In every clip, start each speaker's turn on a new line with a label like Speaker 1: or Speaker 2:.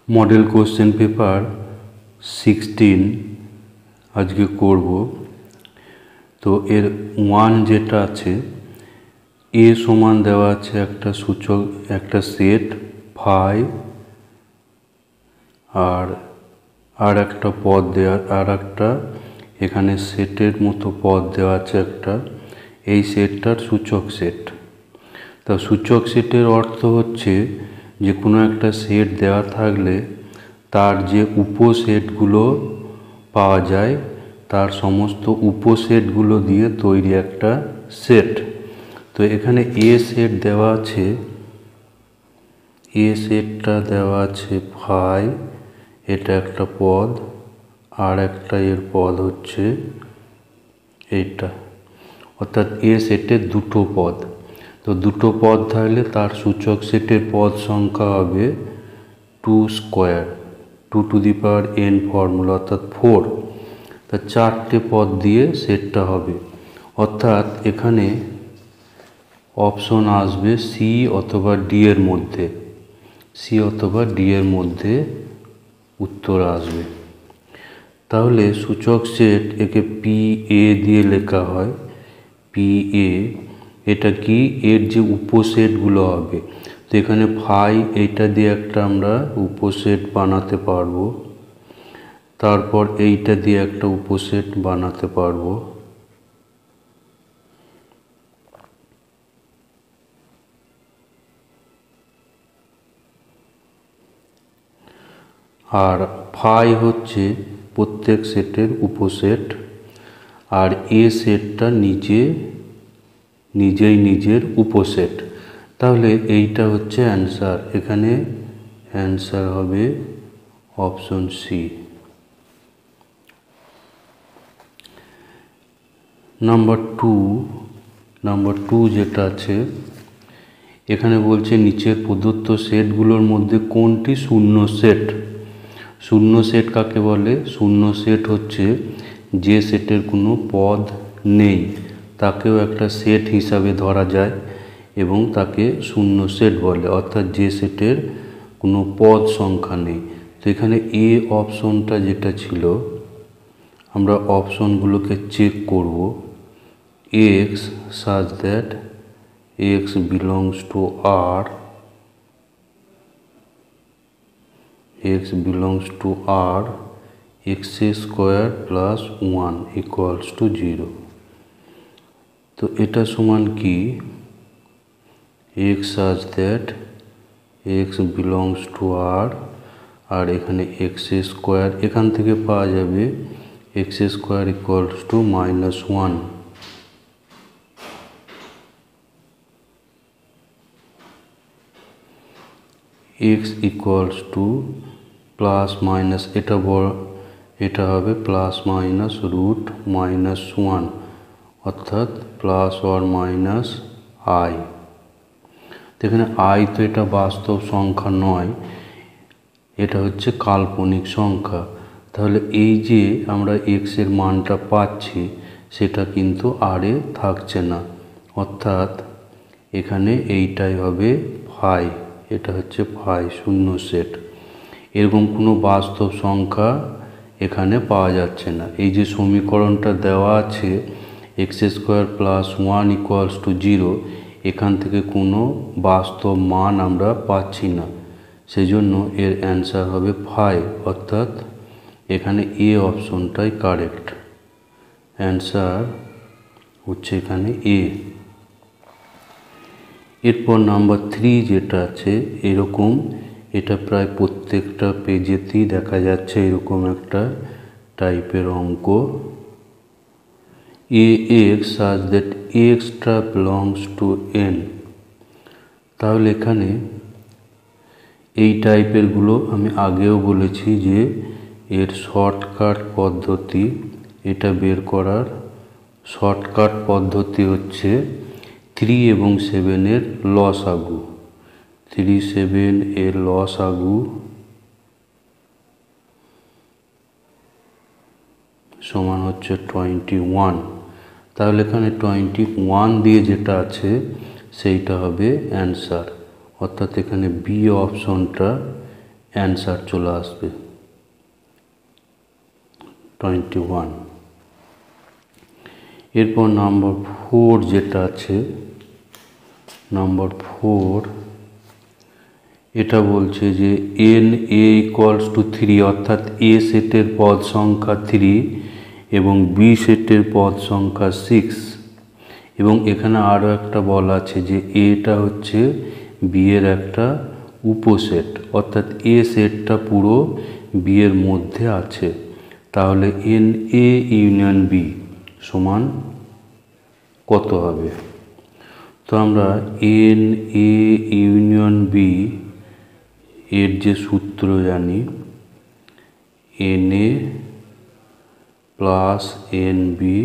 Speaker 1: Model question paper 16 আজকে করব। তো এর 1 যেটা আছে, এ সমান দেওয়া আছে একটা সূচক, একটা সেট ফাই, আর একটা পদ দেওয়া, আর একটা এখানে সেটের মতো পদ দেওয়া আছে একটা, এই সেটটার সূচক সেট। তা সূচক সেটের অর্থ হচ্ছে যে কোনো একটা সেট দেওয়া থাকলে তার যে উপসেটগুলো পাওয়া যায় তার সমস্ত উপসেটগুলো দিয়ে তৈরি একটা সেট। তো এখানে এ সেট দেওয়া আছে, এ সেটটা দেওয়া আছে ফাই, এটা একটা পদ, আর একটা এর পদ হচ্ছে এইটা, অর্থাৎ এ সেটের দুটো পদ। তো দুটো পদ থাকলে তার সূচক সেটের পদ সংখ্যা হবে 2 square, 2 two the power n formula, অর্থাৎ 4। তা চারটে পদ দিয়ে সেটটা হবে, অর্থাৎ এখানে অপশন আসবে সি অথবা ডি এর মধ্যে, সি অথবা ডি এর মধ্যে উত্তর আসবে। তাহলে সূচক সেট একে পি এ দিয়ে লেখা হয়, পি এ। এটা কি, এর যে উপসেটগুলো হবে, তো এখানে ফাই এইটা দিয়ে একটা আমরা উপসেট বানাতে পারবো, তারপর এইটা দিয়ে একটা উপসেট বানাতে পারবো, আর ফাই হচ্ছে প্রত্যেক সেটের উপসেট, আর এ সেটটা নিজেই নিজের উপসেট। তাহলে এইটা হচ্ছে অ্যান্সার, এখানে অ্যান্সার হবে অপশন সি। নাম্বার টু যেটা আছে, এখানে বলছে নিচের প্রদত্ত সেটগুলোর মধ্যে কোনটি শূন্য সেট। শূন্য সেট কাকে বলে? শূন্য সেট হচ্ছে যে সেটের কোনো পদ নেই, তাকেও একটা সেট হিসাবে ধরা যায় এবং তাকে শূন্য সেট বলে, অর্থাৎ যে সেটের কোনো পদ সংখ্যা নেই। তো এখানে এ অপশনটা যেটা ছিল, আমরা অপশনগুলোকে চেক করব। X such that x belongs to R, x belongs to R, x square plus 1 equals to 0। তো এটা সমান কি, x such that x belongs to R, আর এখানে x square, এখান থেকে পাওয়া যাবে x square equals to -1, x equals to plus minus, এটা বড়, এটা হবে প্লাস মাইনাস রুট -1, অর্থাৎ প্লাস অর মাইনাস আই। তো এখানে আই তো এটা বাস্তব সংখ্যা নয়, এটা হচ্ছে কাল্পনিক সংখ্যা। তাহলে এই যে আমরা এক্স এর মানটা পাচ্ছি সেটা কিন্তু আর এ থাকছে না, অর্থাৎ এখানে এইটাই হবে ফাই, এটা হচ্ছে ফাই, শূন্য সেট। এরকম কোনো বাস্তব সংখ্যা এখানে পাওয়া যাচ্ছে না। এই যে সমীকরণটা দেওয়া আছে x square plus 1 equals to 0, এখান থেকে কোনো বাস্তব মান আমরা পাচ্ছি না, সেই জন্য এর অ্যান্সার হবে ফাই, অর্থাৎ এখানে এ অপশনটাই কারেক্ট। অ্যান্সার হচ্ছে এখানে এ। এরপর নাম্বার 3 যেটা আছে, এরকম এটা প্রায় প্রত্যেকটা পেজেতেই দেখা যাচ্ছে এরকম একটা টাইপের অঙ্ক। এ এক্স such that এক্সটা belongs to n। তাহলে এখানে এই টাইপেরগুলো আমি আগেও বলেছি যে এর শর্টকাট পদ্ধতি, এটা বের করার শর্টকাট পদ্ধতি হচ্ছে 3 এবং 7 এর লসাগু। 3, 7 এর লসাগু সমান হচ্ছে 21। তাহলে এখানে 21 দিয়ে যেটা আছে সেইটা হবে অ্যান্সার, অর্থাৎ এখানে বি অপশনটা অ্যান্সার চলে আসবে 21। এরপর নাম্বার 4 যেটা আছে, নাম্বার 4 এটা বলছে যে এন এ ইকুয়ালস টু 3, অর্থাৎ এ সেটের পদ সংখ্যা 3 এবং বি সেটের পদ সংখ্যা 6, এবং এখানে আরও একটা বলা আছে যে এটা হচ্ছে বি এর একটা উপসেট, অর্থাৎ এ সেটটা পুরো বি এর মধ্যে আছে। তাহলে এন এ ইউনিয়ন বি সমান কত হবে? তো আমরা এন এ ইউনিয়ন বি এর যে সূত্র জানি, N A plus N B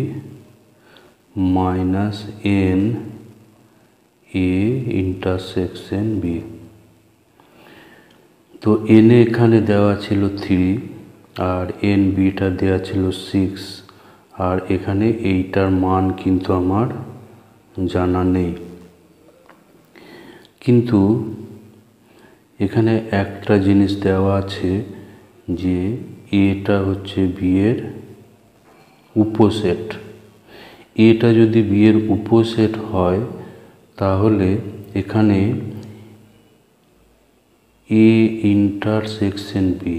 Speaker 1: minus N A intersection B. তো এন এ এখানে দেওয়া ছিল 3 আর এন বিটা দেওয়া ছিল 6, আর এখানে এইটার মান কিন্তু আমার জানা নেই। কিন্তু এখানে একটা জিনিস দেওয়া আছে যে এটা হচ্ছে বি এর উপসেট। এটা যদি বি এর উপসেট হয় তাহলে এখানে এ ইন্টারসেকশন বি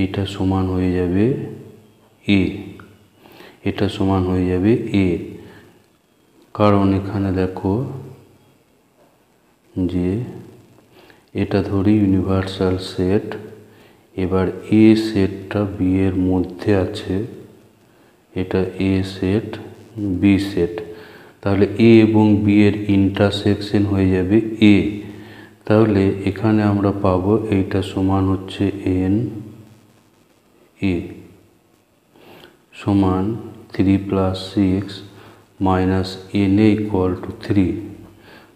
Speaker 1: এইটা সমান হয়ে যাবে এ, এটা সমান হয়ে যাবে এ। কারণ এখানে দেখো যে এটা ধরি ইউনিভার্সাল সেট, এবার এ সেটটা বি এর মধ্যে আছে, এটা এ সেট বি সেট, তাহলে এ এবং বি এর ইন্টারসেকশন হয়ে যাবে এ। তাহলে এখানে আমরা পাবো এইটা সমান হচ্ছে এন এ সমান 3 + 6 minus N A equal to 3।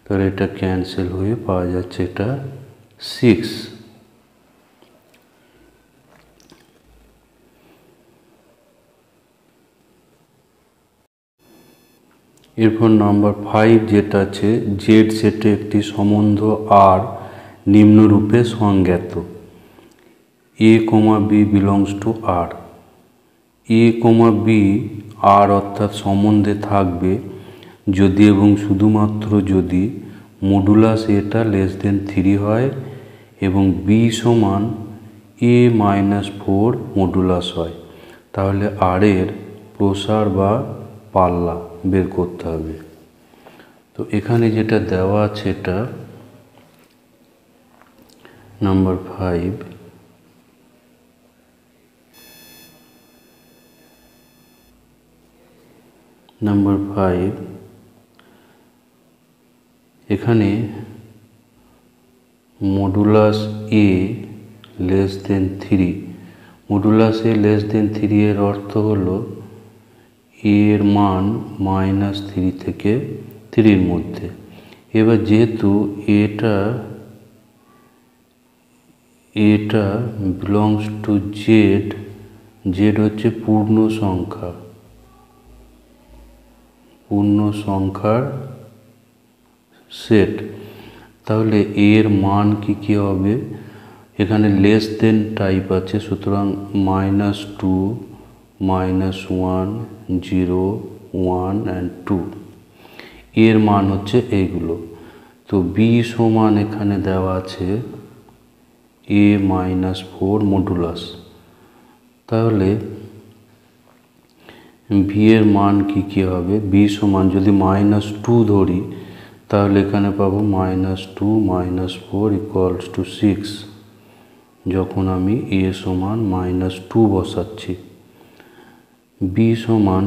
Speaker 1: তাহলে এটা ক্যান্সেল হয়ে পাওয়া যাচ্ছে এটা 6। এরপর নাম্বার 5 যেটা আছে, জেড সেটে একটি সম্বন্ধ আর নিম্নরূপে সংজ্ঞাত, a comma b belongs to R. A comma b R অর্থাৎ সম্বন্ধে থাকবে যদি এবং শুধুমাত্র যদি মডুলাস এটা লেস দেন 3 হয় এবং বি সমান এ মাইনাস 4 মডুলাস হয়। তাহলে আর এর প্রসার বা পাল্লা বের করতে হবে। তো এখানে যেটা দেওয়া আছে এটা নাম্বার 5, নাম্বার 5 এখানে মডুলাস এ লেস দেন 3, মডুলাস এ লেস দেন 3 এর অর্থ হলো এর মান -3 থেকে 3 মধ্যে। এবার যেহেতু এটা বিলংস টু জেড, জেড হচ্ছে পূর্ণ সংখ্যার সেট, তাহলে এর মান কি হবে? এখানে লেস দেন টাইপ আছে, সুতরাং -2 -1 0 1 and 2 এর মান হচ্ছে এইগুলো। তো বি সমান এখানে দেওয়া আছে এ -4 মডুলাস। তাহলে ভি এর মান কি হবে? বি সমান যদি -2 ধরি তাহলে এখানে পাবো -2 -4 ইকুয়ালস টু 6, যখন আমি এ সমান -2 বসাচ্ছি। বি সমান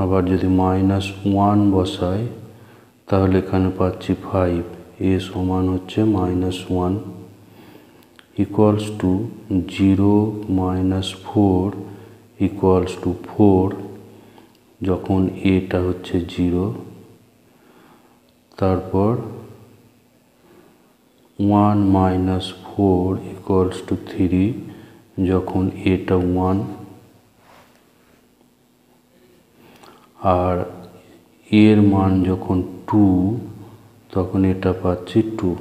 Speaker 1: আবার যদি -1 বসাই তাহলে এখানে পাচ্ছি 5, এ সমান হচ্ছে -1 ইকুয়ালস টু 0 -4 ইকুয়ালস টু 4, যখন এটা হচ্ছে 0। তারপর 1 -4 ইকুয়ালস টু 3, যখন এটা 1, আর এর মান যখন 2 তখন এটা পাচ্ছি 2।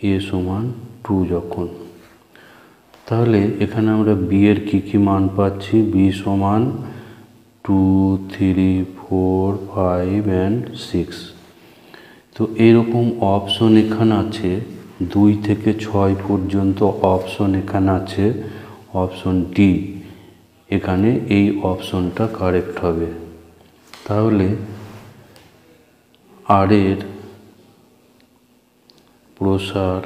Speaker 1: এ সমান 2 যখন, তাহলে এখানে আমরা বি এর কী মান পাচ্ছি। বি সমান 2, 3, 4, 5 and 6। তো এরকম অপশন এখানে আছে 2 থেকে 6 পর্যন্ত অপশন এখানে আছে। অপশন ডি, এখানে এই অপশনটা কারেক্ট হবে। তাহলে আর এর প্রসার,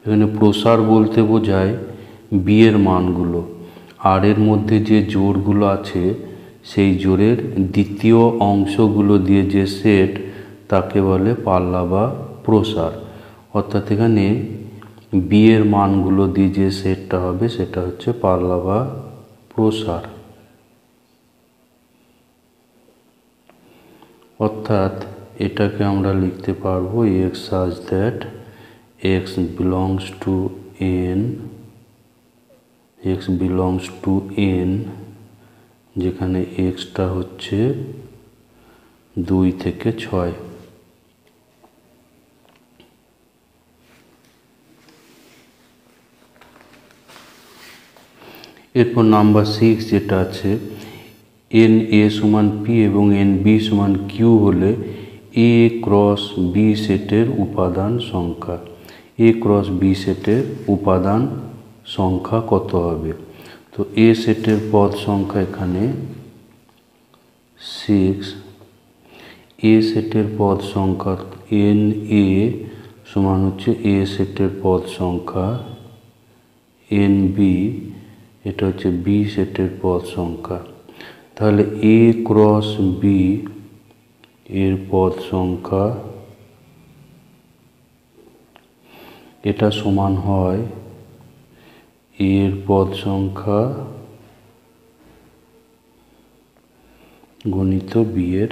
Speaker 1: এখানে প্রসার বলতে বোঝায় বি এর মানগুলো, আর এর মধ্যে যে জোড়গুলো আছে সেই জোড়ের দ্বিতীয় অংশগুলো দিয়ে যে সেট তাকে বলে পাল্লা বা প্রসার। অর্থাৎ এখানে বি এর মানগুলো দিয়ে যে সেটটা হবে সেটা হচ্ছে পাল্লা বা প্রসার। অর্থাৎ এটাকে আমরা লিখতে পারবো x such that x belongs to n, যেখানে xটা হচ্ছে 2 থেকে 6। এরপর নাম্বার 6 যেটা আছে, এন এ সমান পি এবং এন বি সমান কিউ হলে এ ক্রস বি সেটের উপাদান সংখ্যা। এ ক্রস বি সেটের উপাদান সংখ্যা কত হবে? তো এ সেটের পদ সংখ্যা এখানে 6, এ সেটের পদ সংখ্যা এন এ সমান হচ্ছে এ সেটের পদ সংখ্যা, এন বি এটা হচ্ছে বি সেটের পদ সংখ্যা। তাহলে এ ক্রস বি এর পদ সংখ্যা এটা সমান হয় এর পদ সংখ্যা গণিত বি এর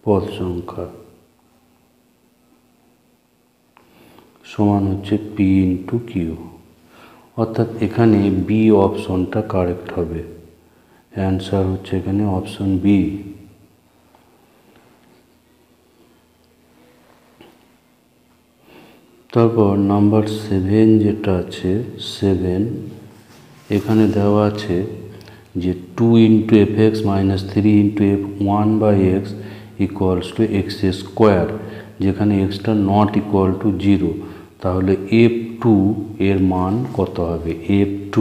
Speaker 1: পদ সংখ্যা সমান হচ্ছে পি ইন্টু কিউ। অর্থাৎ এখানে বি অপশনটা কারেক্ট হবে। অ্যান্সার হচ্ছে এখানে অপশন বি। তারপর নাম্বার 7 যেটা আছে, 7 এখানে দেওয়া আছে যে 2 into F x minus 3 into F 1/x equals to x square, যেখানে এক্সটা নট ইকুয়াল টু 0। তাহলে f2 এর মান কত হবে? f2,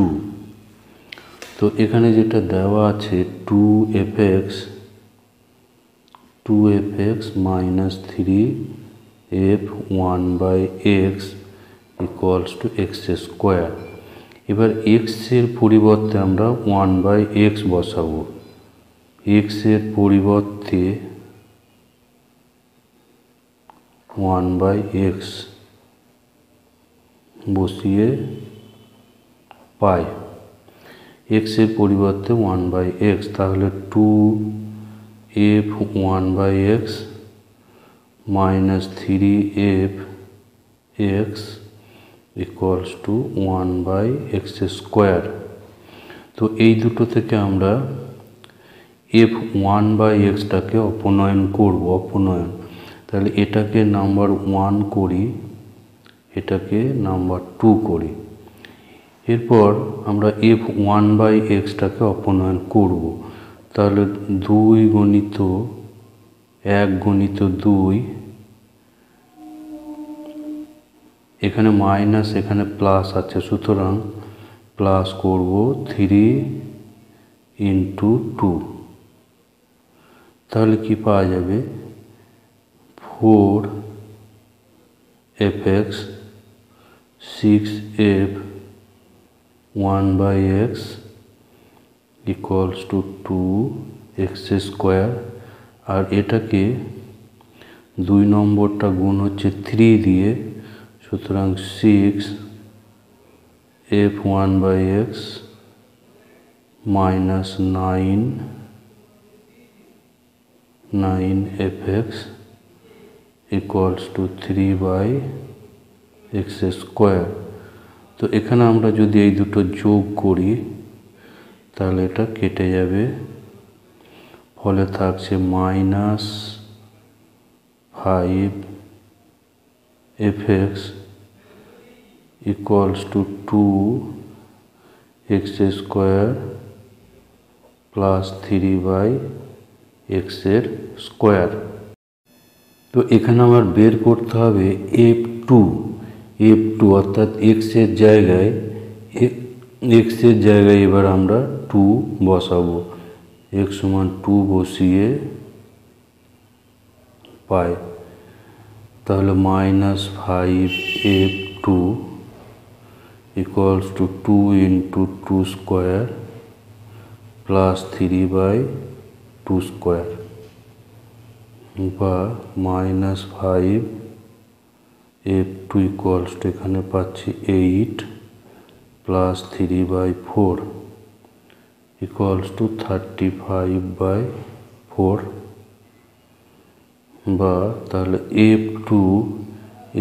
Speaker 1: তো এখানে যেটা দেওয়া আছে 2f(x) minus 3f 1/x equals to x square. এবার এক্সের পরিবর্তে আমরা 1/x বসাবো। এক্সের পরিবর্তে 1/x বসিয়ে পাই এক্সের পরিবর্তে 1/x, তাহলে 2f 1/x minus 3f(x) equals to 1/x square. তো এই দুটো থেকে আমরা f 1/xটাকে অপনয়ন করব। তাহলে এটাকে নাম্বার 1 করি, এটাকে নাম্বার 2 করি। এরপর আমরা f 1/xটাকে অপনয়ন করব। তাহলে 2 গুণিত 1 গুণিত 2, এখানে মাইনাস এখানে প্লাস আছে, সুতরাং প্লাস করব 3 ইন্টু 2। তাহলে কি পাওয়া যাবে? 4f(x) 6f 1/x equals to 2x square. আর এটাকে 2 নম্বরটা গুণ হচ্ছে 3 দিয়ে, সুতরাং 6f 1/x minus 9f(x) equals to 3/x square. তো এখানে আমরা যদি এই দুটো যোগ করি তাহলে এটা কেটে যাবে, ফলে থাকছে -5 5f(x) equals to 2x² plus 3/x এর স্কোয়ার। তো এখানে আমার বের করতে হবে f2 অর্থাৎ x এর জায়গায় এবার আমরা 2 বসাবো। x সমান 2 বসিয়ে পাই, তাহলে -5f2 equals to 2 into 2 square plus 3/2 square, বা -5f2 equals to এখানে পাচ্ছি 8 plus 3/4 equals to 35/4, বা তাহলে f2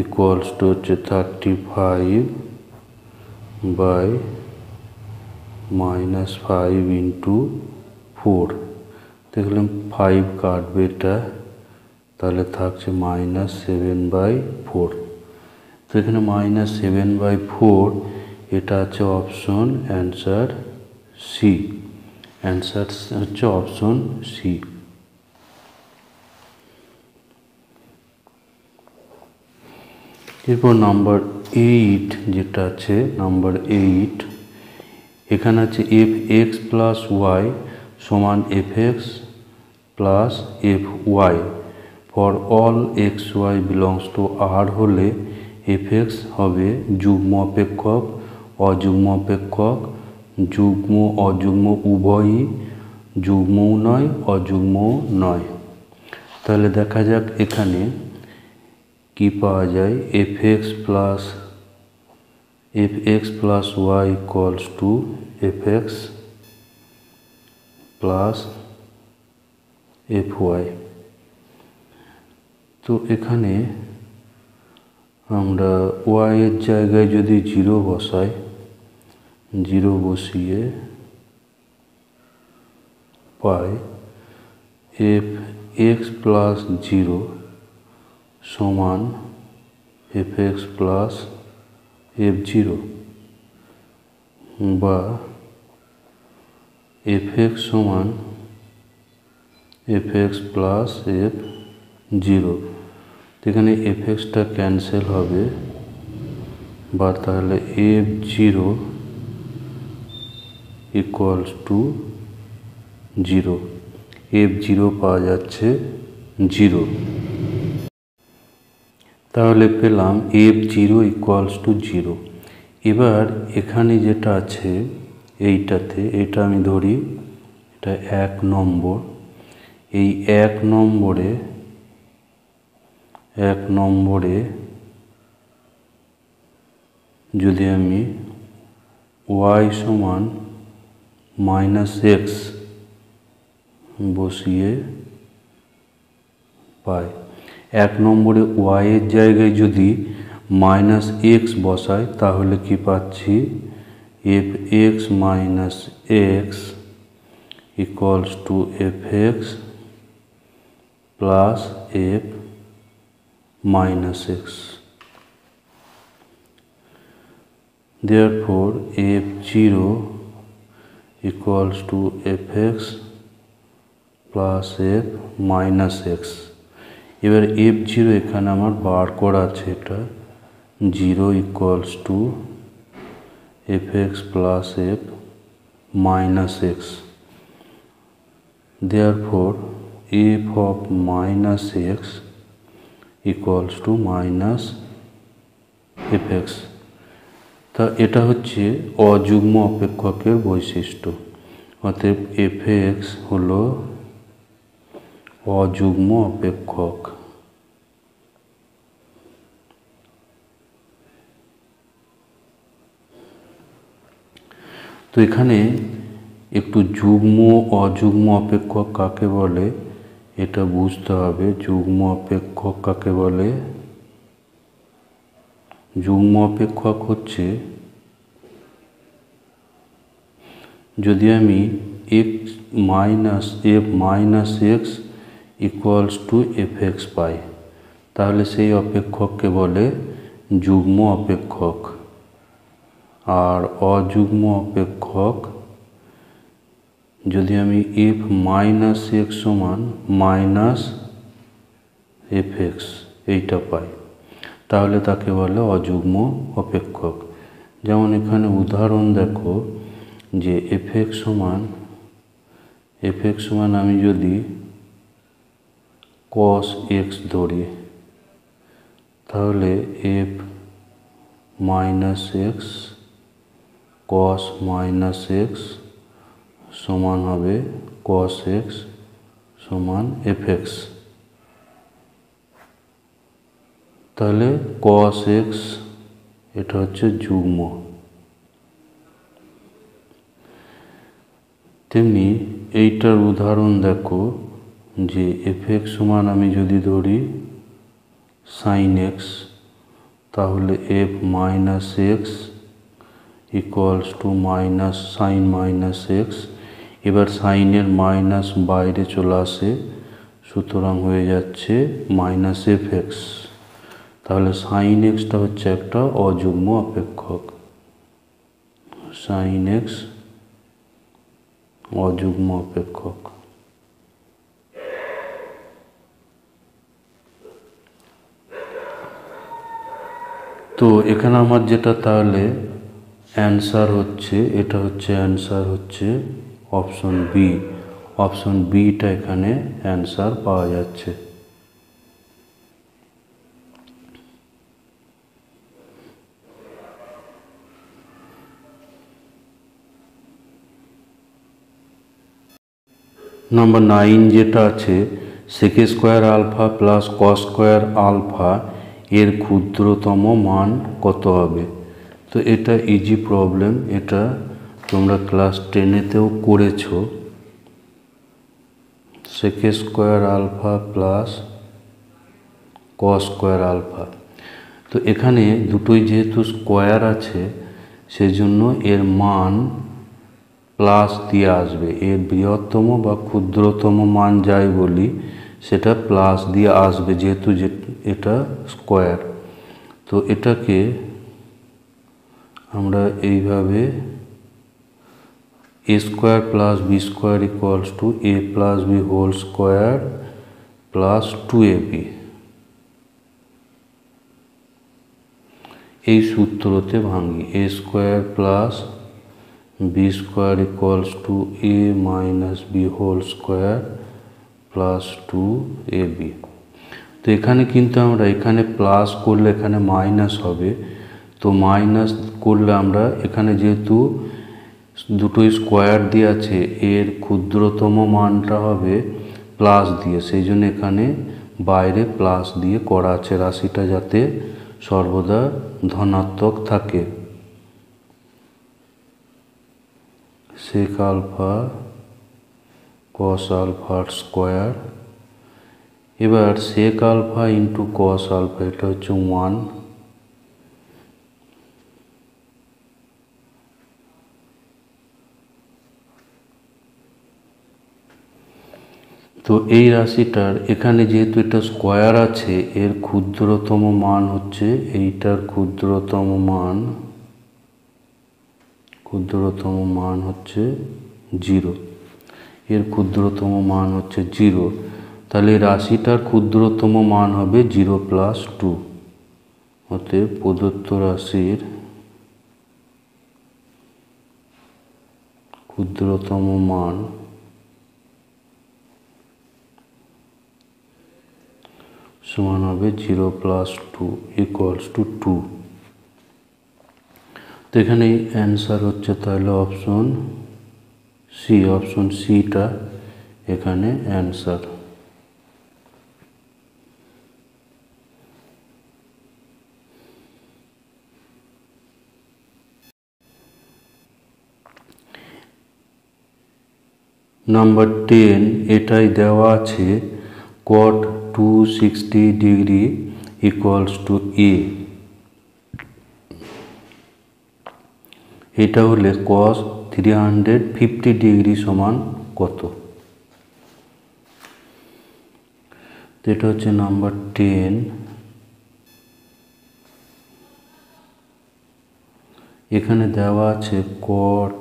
Speaker 1: equals to হচ্ছে 35/-5 into 4। দেখলাম 5 কাটবে এটা, তাহলে থাকছে -7/4। তো এখানে -7/4, এটা আছে অপশন অ্যান্সার সি। অ্যান্সার হচ্ছে অপশন সি। এরপর নাম্বার 8 যেটা আছে, নাম্বার 8 এখানে আছে fx plus y সমান fx plus fy for all xy belongs to R হলে fx হবে যুগ্ম অপেক্ষক, অযুগ্ম অপেক্ষক, যুগ্ম অযুগ্ম উভয়ই, যুগ্মও নয় অযুগ্মও নয়। তাহলে দেখা যাক এখানে কি পাওয়া যায়। fx plus y equals to fx plus fy। তো এখানে আমরা y এর জায়গায় যদি 0 বসাই, 0 বসিয়ে পাই fx plus 0 সমান fx plus f0, বা fx সমান fx plus f0। এখানে fxটা ক্যান্সেল হবে, বা তাহলে f0 equals to 0, f0 পাওয়া যাচ্ছে 0। তাহলে পেলাম f0 equals to 0। এবার এখানে যেটা আছে এইটাতে, এটা আমি ধরি এটা 1 নম্বর। এই 1 নম্বরে যদি আমি y সমান -x বসিয়ে পাই, 1 নম্বরে y এর জায়গায় যদি -x বসাই, তাহলে কি পাচ্ছি fx minus x equals to fx plus f minus x. Therefore f0 equals to fx plus f minus x. এবার f0 এখানে আমার বার করা আছে, এটা 0 equals to fx plus f minus x. Therefore f of minus x equals to minus fx. তা এটা হচ্ছে অযুগ্ম অপেক্ষকের বৈশিষ্ট্য। অতএব fx হলো অযুগ্ম অপেক্ষক। তো এখানে একটু যুগ্ম অযুগ্ম অপেক্ষক কাকে বলে এটা বুঝতে হবে। যুগ্ম অপেক্ষক কাকে বলে? যুগ্ম অপেক্ষক হচ্ছে যদি আমি f minus x equals to fx পাই, তাহলে সেই অপেক্ষককে বলে যুগ্ম অপেক্ষক। আর অযুগ্ম অপেক্ষক যদি আমি এফ মাইনাস এক্স সমান মাইনাস এফ এক্স এইটা পাই, তাহলে তাকে বলে অযুগ্ম অপেক্ষক। যেমন এখানে উদাহরণ দেখো যে এফ এক্স সমান আমি যদি কস এক্স ধরি, তাহলে এফ মাইনাস এক্স কস মাইনাস এক্স সমান হবে কস এক্স সমান এফ এক্স। তাহলে কস এক্স এটা হচ্ছে যুগ্ম। তেমনি এইটার উদাহরণ দেখো যে এফ এক্স সমান আমি যদি ধরি সাইন এক্স, তাহলে F minus x equals to minus sine minus x. এবার সাইনের মাইনাস বাইরে চলে আসে, সুতরাং হয়ে যাচ্ছে মাইনাস এফ এক্স। তাহলে সাইন এক্সটা হচ্ছে একটা অযুগ্ম অপেক্ষক, সাইন এক্স অযুগ্ম অপেক্ষক। তো এখানে আমার যেটা তাহলে অ্যান্সার হচ্ছে, এটা হচ্ছে অ্যান্সার হচ্ছে অপশন বি। অপশন বিটা এখানে অ্যান্সার পাওয়া যাচ্ছে। নাম্বার 9 যেটা আছে sec square alpha plus cos square alpha এর ক্ষুদ্রতম মান কত হবে। তো এটা ইজি প্রবলেম, এটা তোমরা ক্লাস 10-তেও করেছো। Sec square alpha plus cos square alpha, তো এখানে দুটোই যেহেতু স্কোয়ার আছে সেজন্য এর মান প্লাস দিয়ে আসবে। এর বৃহত্তম বা ক্ষুদ্রতম মান যাই বলি সেটা প্লাস দিয়ে আসবে, যেহেতু এটা স্কোয়ার। তো এটাকে আমরা এইভাবে a square plus b square equals to a plus b whole square plus 2ab, এই সূত্রতে ভাঙি। A square plus b square equals to a minus b whole square plus 2ab। তো এখানে কিন্তু আমরা এখানে প্লাস করলে এখানে মাইনাস হবে, তো মাইনাস করলে আমরা এখানে যেহেতু দুটোই স্কোয়ার দিয়ে আছে এর ক্ষুদ্রতম মানটা হবে প্লাস দিয়ে, সেই জন্য এখানে বাইরে প্লাস দিয়ে করা আছে, রাশিটা যাতে সর্বদা ধনাত্মক থাকে। সেক আলফা কস আলফার স্কোয়ার, এবার sec alpha into cos alpha এটা হচ্ছে 1, তো এই রাশিটার এখানে যেহেতু এটা স্কোয়ার আছে এর ক্ষুদ্রতম মান হচ্ছে এইটার ক্ষুদ্রতম মান হচ্ছে 0, এর ক্ষুদ্রতম মান হচ্ছে 0। তাহলে রাশিটার ক্ষুদ্রতম মান হবে 0 প্লাস 2। অতএব প্রদত্ত রাশির ক্ষুদ্রতম মান সমান হবে 0 প্লাস 2 ইকুয়ালস টু 2। তো এখানে অ্যান্সার হচ্ছে তাহলে অপশন সি। অপশন সিটা এখানে অ্যান্সার। নাম্বার 10 এটাই দেওয়া আছে cot 260 ডিগ্রি ইকুয়ালস টু এ। এটা হলে cos 350 ডিগ্রি সমান কত। তো এটা হচ্ছে নাম্বার 10। এখানে দেওয়া আছে cot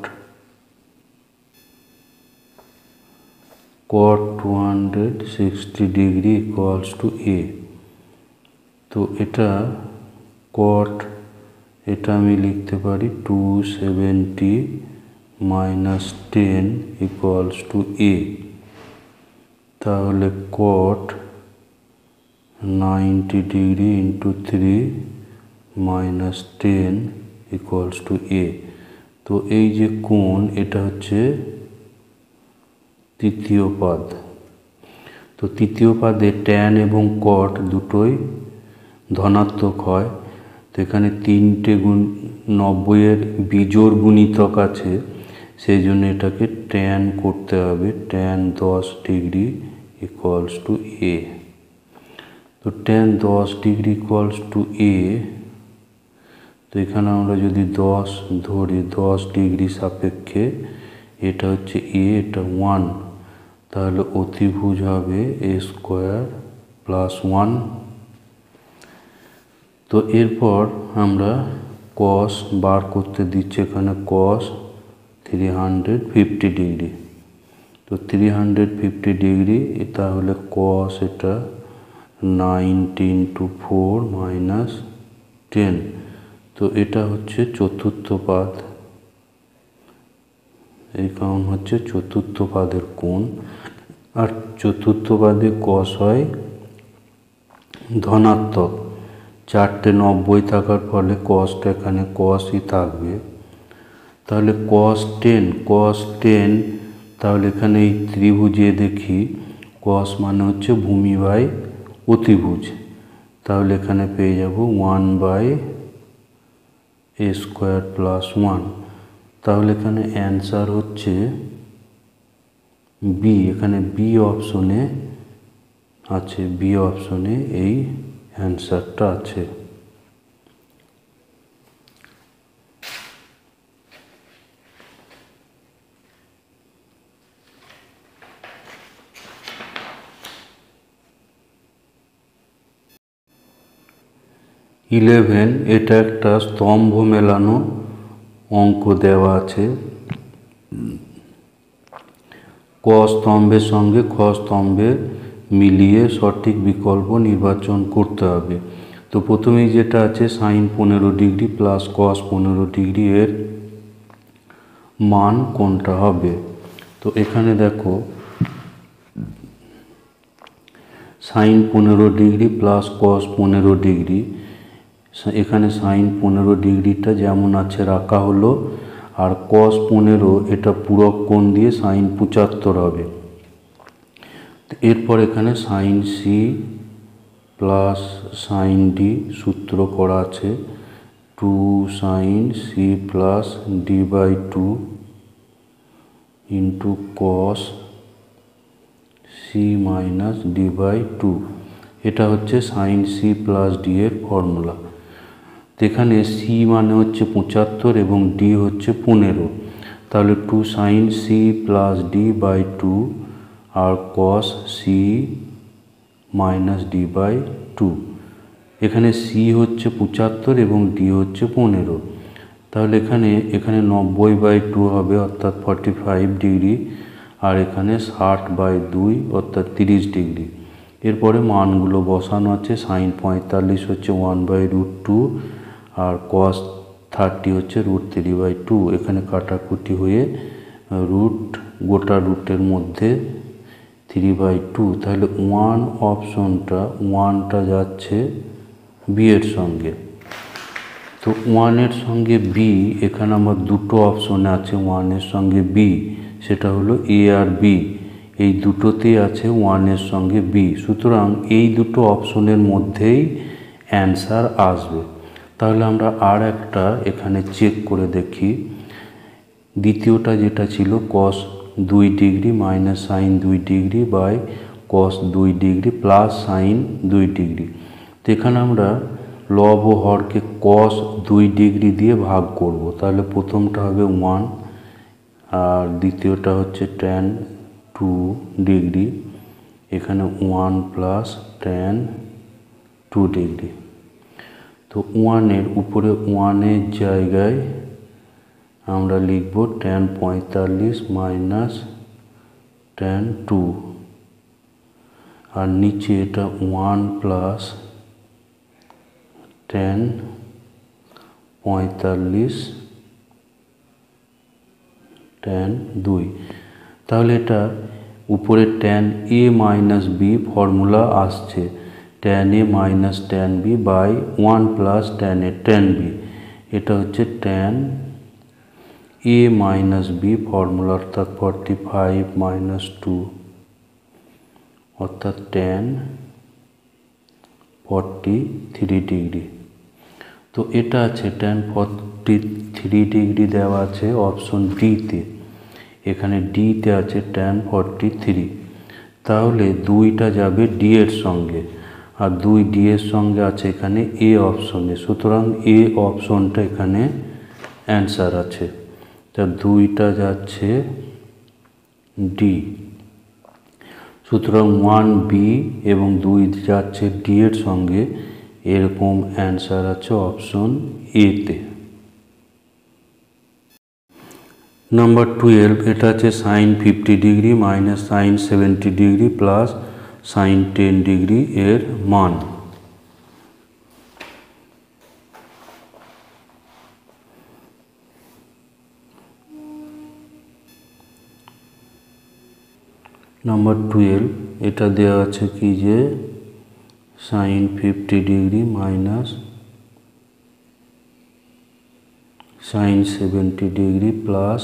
Speaker 1: 260 degree equals to a. তো এটা cot, এটা আমি লিখতে পারি 270 মাইনাস 10 ইকুয়ালস টু এ। তাহলে cot 90 degree into 3 minus 10 equals to a. তো এই যে কোণ, এটা হচ্ছে তৃতীয় পাদ। তো তৃতীয় পাদে ট্যান এবং cot দুটোই ধনাত্মক হয়। তো এখানে 90 বিজোড় গুণিতক আছে, সেই জন্য এটাকে ট্যান করতে হবে। Tan 10 degree equals to a. তো tan 10 degree equals to a. তো এখানে আমরা যদি 10 ধরি, 10 ডিগ্রি সাপেক্ষে এটা হচ্ছে এ, এটা 1, তাহলে অতিভুজ হবে a স্কোয়ার প্লাস 1। তো এরপর আমরা cos বার করতে দিচ্ছি, এখানে cos 350 ডিগ্রি। তো 350 ডিগ্রি, তাহলে cos এটা 90 ইন্টু 4 মাইনাস 10। তো এটা হচ্ছে চতুর্থ পাদ, এই কারণ হচ্ছে চতুর্থ পাদের কোণ। আর চতুর্থ পাদে cos হয় ধনাত্মক। 4টে 90 থাকার ফলে cosটা এখানে cosই থাকবে। তাহলে cos 10, তাহলে এখানে এই ত্রিভুজে দেখি cos মানে হচ্ছে ভূমি বাই অতিভুজ। তাহলে এখানে পেয়ে যাব 1 বাই a স্কোয়ার প্লাস 1। তাহলে এখানে অ্যান্সার হচ্ছে বি। এখানে বি অপশনে আছে, বি অপশনে এই অ্যান্সারটা আছে। এটা একটা স্তম্ভ মেলানো অঙ্ক দেওয়া আছে। ক স্তম্ভের সঙ্গে খ স্তম্ভের মিলিয়ে সঠিক বিকল্প নির্বাচন করতে হবে। তো প্রথমেই যেটা আছে sin 15 degree plus cos 15 degree, এর মান কোনটা হবে। তো এখানে দেখো sin 15 degree plus cos 15 degree, এখানে sin 15 ডিগ্রিটা যেমন আছে রাখা হলো, আর cos 15 এটা পূরক কোণ দিয়ে sin 75 হবে। এরপর এখানে sin c plus sin d সূত্র করা আছে, 2 sin c plus d by 2 into cos c minus d by 2। এটা হচ্ছে sin c প্লাস d এর ফর্মুলা। এখানে c মানে হচ্ছে 75 এবং d হচ্ছে 15। তাহলে 2 sin c plus d by 2 আর cos c minus d by 2। এখানে c হচ্ছে 75 এবং d হচ্ছে 15। তাহলে এখানে 90/2 হবে অর্থাৎ 45 ডিগ্রি, আর এখানে 60/2 অর্থাৎ 30 ডিগ্রি। এরপরে মানগুলো বসানো আছে। sin 45 হচ্ছে 1/√2 আর cos 30 হচ্ছে √3/2। এখানে কাটাকুটি হয়ে গোটা রুটের মধ্যে 3/2। তাহলে 1 অপশনটা 1টা যাচ্ছে বি এর সঙ্গে। তো 1 এর সঙ্গে বি, এখানে আমার দুটো অপশনে আছে 1 এর সঙ্গে বি, সেটা হলো এ আর বি। এই দুটোতেই আছে 1 এর সঙ্গে বি, সুতরাং এই দুটো অপশনের মধ্যেই অ্যান্সার আসবে। তাহলে আমরা আর একটা এখানে চেক করে দেখি। দ্বিতীয়টা যেটা ছিল cos 2 degree minus sin 2 degree by cos 2 degree plus sin 2 degree. তো এখানে আমরা লব ও হরকে cos 2 ডিগ্রি দিয়ে ভাগ করব। তাহলে প্রথমটা হবে 1 আর দ্বিতীয়টা হচ্ছে tan 2 ডিগ্রি, এখানে 1 প্লাস tan 2 ডিগ্রি। তো 1 এর উপরে 1 এর জায়গায় আমরা লিখব tan 45 মাইনাস tan 2, আর নিচে এটা 1 প্লাস tan 45 tan 2। তাহলে এটা উপরে tan a minus b formula আসছে, tan a minus tan b by 1 plus tan a tan b। এটা হচ্ছে tan a minus b formula, অর্থাৎ 45 মাইনাস 2 অর্থাৎ tan 43 ডিগ্রি। তো এটা আছে tan 43 ডিগ্রি দেওয়া আছে অপশন ডিতে, এখানে ডিতে আছে tan 43। তাহলে 2টা যাবে ডি এর সঙ্গে, আর 2 ডি এর সঙ্গে আছে এখানে এ অপশনে, সুতরাং এ অপশনটা এখানে অ্যান্সার আছে। তা 2টা যাচ্ছে ডি, সুতরাং 1b এবং 2 যাচ্ছে ডি এর সঙ্গে, এরকম অ্যান্সার আছে অপশন এতে। নাম্বার 12, এটা আছে sine 50 degree minus sine 70 degree plus sine 10 degree এর মান। নাম্বার 12, এটা দেওয়া আছে কি যে sine 50 degree minus sine 70 degree plus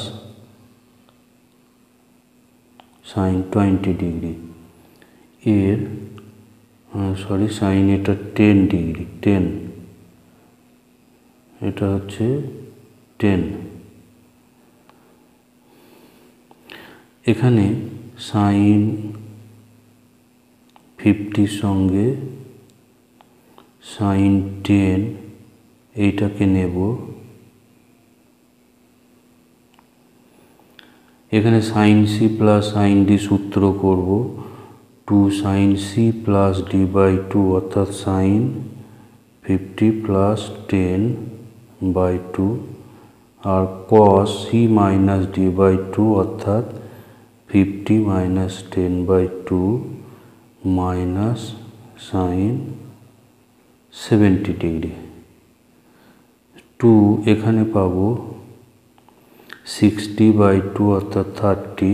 Speaker 1: sine 20 degree এর সাইন এটা 10 ডিগ্রি, 10, এটা হচ্ছে 10। এখানে সাইন 50 সঙ্গে সাইন 10 এইটাকে নেব, এখানে sine C plus sine D সূত্র করব, 2 sine C plus D by 2 অর্থাৎ সাইন 50 প্লাস 10 বাই 2, আর cos C minus D by 2 অর্থাৎ 50 minus 10 by 2 minus sine 70 degree. 2 এখানে পাবো 60 বাই 2 অর্থাৎ 30,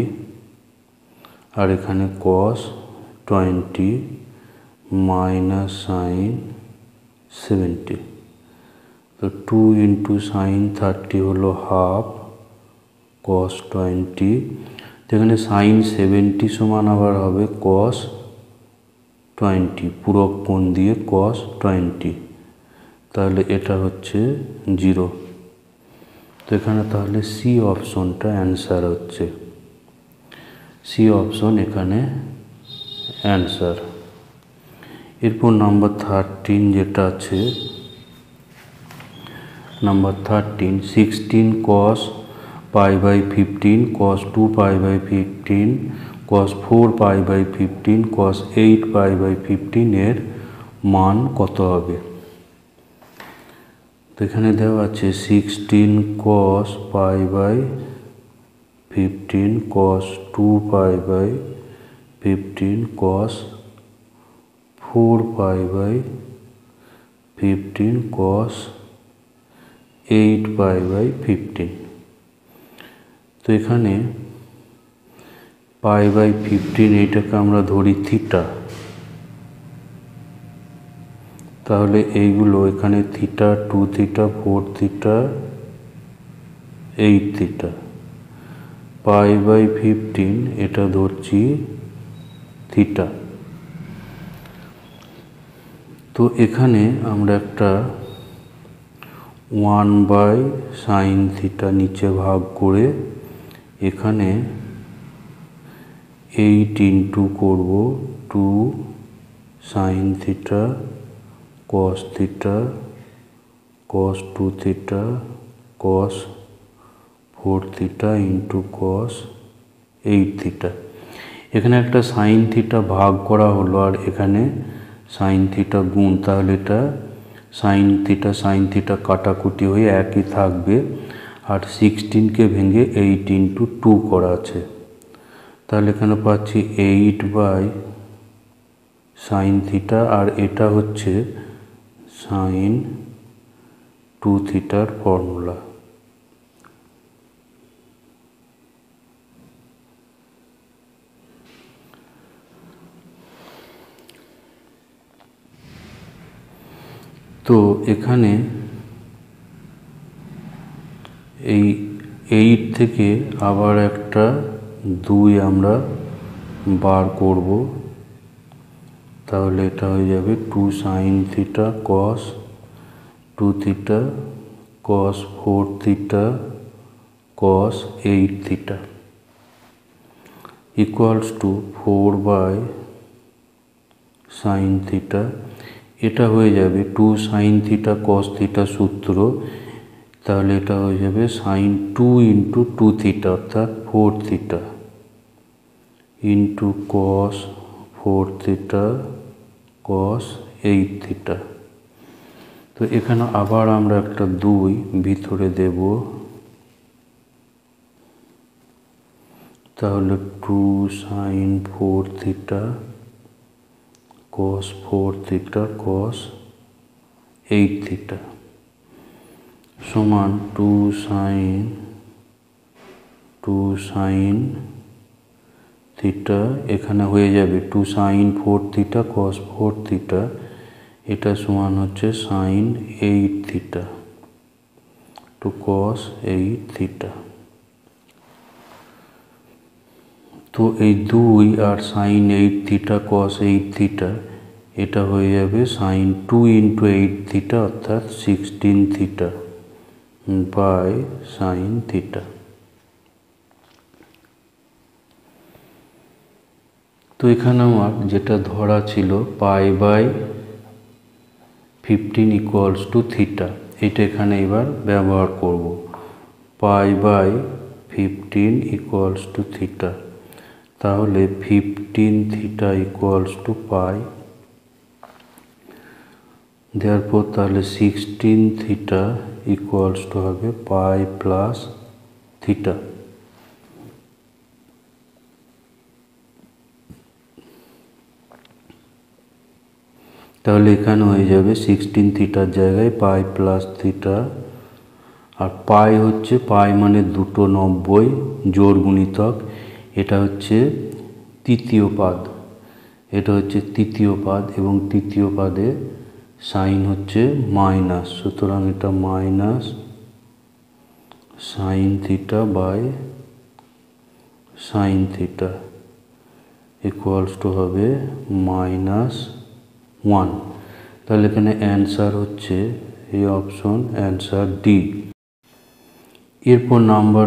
Speaker 1: আর এখানে কস 20 মাইনাস সাইন 70। তো 2 ইন্টু সাইন 30 হলো হাফ কস 20, এখানে সাইন 70 সমান আবার হবে কস 20, পূরক কোণ দিয়ে কস 20, তাহলে এটা হচ্ছে 0। তো এখানে তাহলে সি অপশনটা অ্যান্সার হচ্ছে, সি অপশন এখানে অ্যান্সার। এরপর নাম্বার 13 যেটা আছে, number 13, 16 cos pi by 15 cos 2 pi by 15 cos 4 pi by 15 cos 8 pi by 15 এর মান কত হবে? তো এখানে দেওয়া আছে 16 cos pi by 15 cos 2 pi by 15 cos 4 pi by 15 cos 8 pi by 15। তো এখানে পাই বাই 15 এইটাকে আমরা ধরি থিটা, তাহলে এইগুলো এখানে theta, 2 theta, 4 theta, 8 theta, pi by 15 এটা ধরছি থিটা। তো এখানে আমরা একটা 1 বাই সাইন থিটা নিচে ভাগ করে এখানে 8 ইন্টু করব 2 sine theta cos theta cos 2 theta cos 4 theta into cos 8 theta. এখানে একটা সাইন থিটা ভাগ করা হলো আর এখানে সাইন থিটা গুণ, তাহলে এটা সাইন থিটা কাটাকুটি হয়ে একই থাকবে। আর 16কে ভেঙে 8 ইন্টু 2 করা আছে। তাহলে এখানে পাচ্ছি 8/sin থিটা, আর এটা হচ্ছে sin 2 থিটার ফর্মুলা। তো এখানে এই 8 থেকে আবার একটা 2 আমরা বার করব, তাহলে এটা হয়ে যাবে 2 sin theta cos 2 theta cos 4 theta cos 8 theta equals two 4/sin theta. এটা হয়ে যাবে 2 sin থিটা cos থিটা সূত্র, তাহলে এটা হয়ে যাবে sin 2 ইন্টু 2 থিটা অর্থাৎ 4 theta into cos 4 theta cos 8 theta. তো এখানে আবার আমরা একটা 2 ভিতরে দেব, তাহলে 2 sin 4 theta cos 4 theta cos 8 theta সমান 2 sin থিটা, এখানে হয়ে যাবে 2 sin 4 থিটা cos 4 থিটা, এটা সমান হচ্ছে sin 8 theta to cos 8 theta. তো এই 2 আর sin 8 থিটা cos 8 থিটা এটা হয়ে যাবে sin 2 ইন্টু 8 থিটা অর্থাৎ 16 থিটা বাই sin থিটা। তো এখানে আমার যেটা ধরা ছিল π/15 ইকুয়ালস টু থিটা, এটা এখানে এবার ব্যবহার করব। π/15 ইকুয়ালস টু থিটা, তাহলে 15 থিটা ইকুয়ালস টু পাই, দেয়ারপর তাহলে 16 থিটা ইকুয়ালস টু হবে পাই প্লাস থিটা। তাহলে এখানে হয়ে যাবে 16 থিটার জায়গায় পাই প্লাস থিটা, আর পাই হচ্ছে পাই মানে 290 জোড় গুণিতক, এটা হচ্ছে তৃতীয় পাদ, এটা হচ্ছে তৃতীয় পাদ এবং তৃতীয় পাদে সাইন হচ্ছে মাইনাস, সুতরাং এটা minus sine theta by sine theta equals to হবে -1। তাহলে এখানে অ্যান্সার হচ্ছে এই অপশন অ্যান্সার ডি। এরপর নাম্বার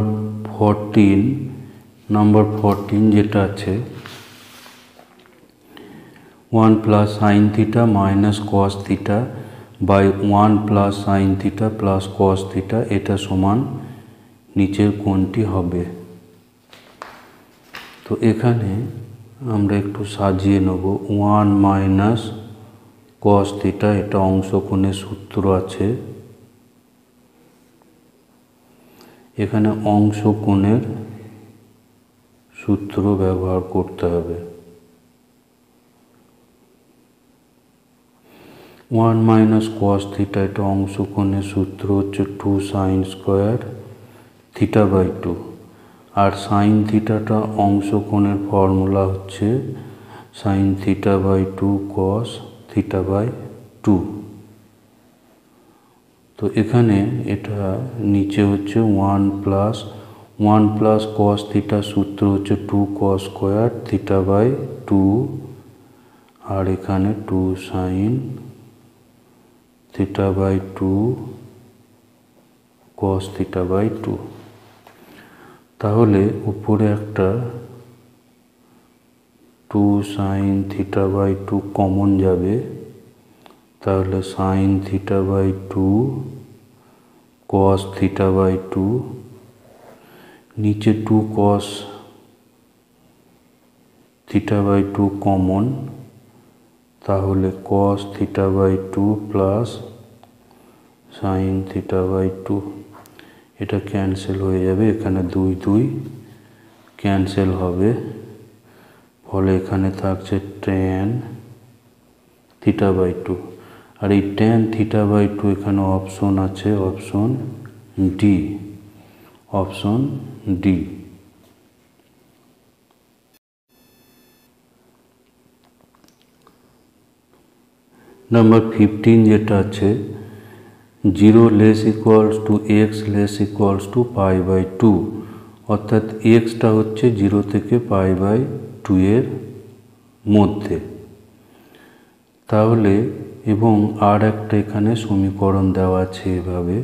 Speaker 1: 14 যেটা আছে 1 plus sine theta minus cos theta by 1 plus sine theta plus cos theta, এটা সমান নিচের কোণটি হবে। তো এখানে আমরা একটু সাজিয়ে নেব, 1 মাইনাস কস থিটা, এটা অংশকোণের সূত্র আছে, এখানে অংশকোণের সূত্র ব্যবহার করতে হবে। 1 মাইনাস কস থিটা, এটা অংশকোণের সূত্র হচ্ছে 2 সাইন স্কোয়ার থিটা বাই 2, আর সাইন থিটাটা অংশকোণের ফর্মুলা হচ্ছে sine theta by 2 cos theta by 2। তো এখানে এটা নিচে হচ্ছে 1 প্লাস কস থিটা সূত্র হচ্ছে 2 কস স্কোয়ার থিটা বাই 2, আর এখানে 2 sine theta by 2 cos theta by 2। তাহলে উপরে একটা 2 সাইন থিটা বাই 2 কমন যাবে, তাহলে sine theta by 2 cos theta by 2, নিচে 2 কস থিটা বাই 2 কমন, তাহলে cos theta by 2 plus sine theta by 2, এটা ক্যান্সেল হয়ে যাবে, এখানে 2 2 ক্যান্সেল হবে, ফলে এখানে থাকছে tan θ/2। আর এই tan θ/2 এখানে অপশন আছে, option D, option D. Number 15 যেটা আছে 0 less equals to x less equals to π/2, অর্থাৎ এক্সটা হচ্ছে 0 থেকে π/2 এর মধ্যে। তাহলে এবং আর একটা এখানে সমীকরণ দেওয়া আছে এভাবে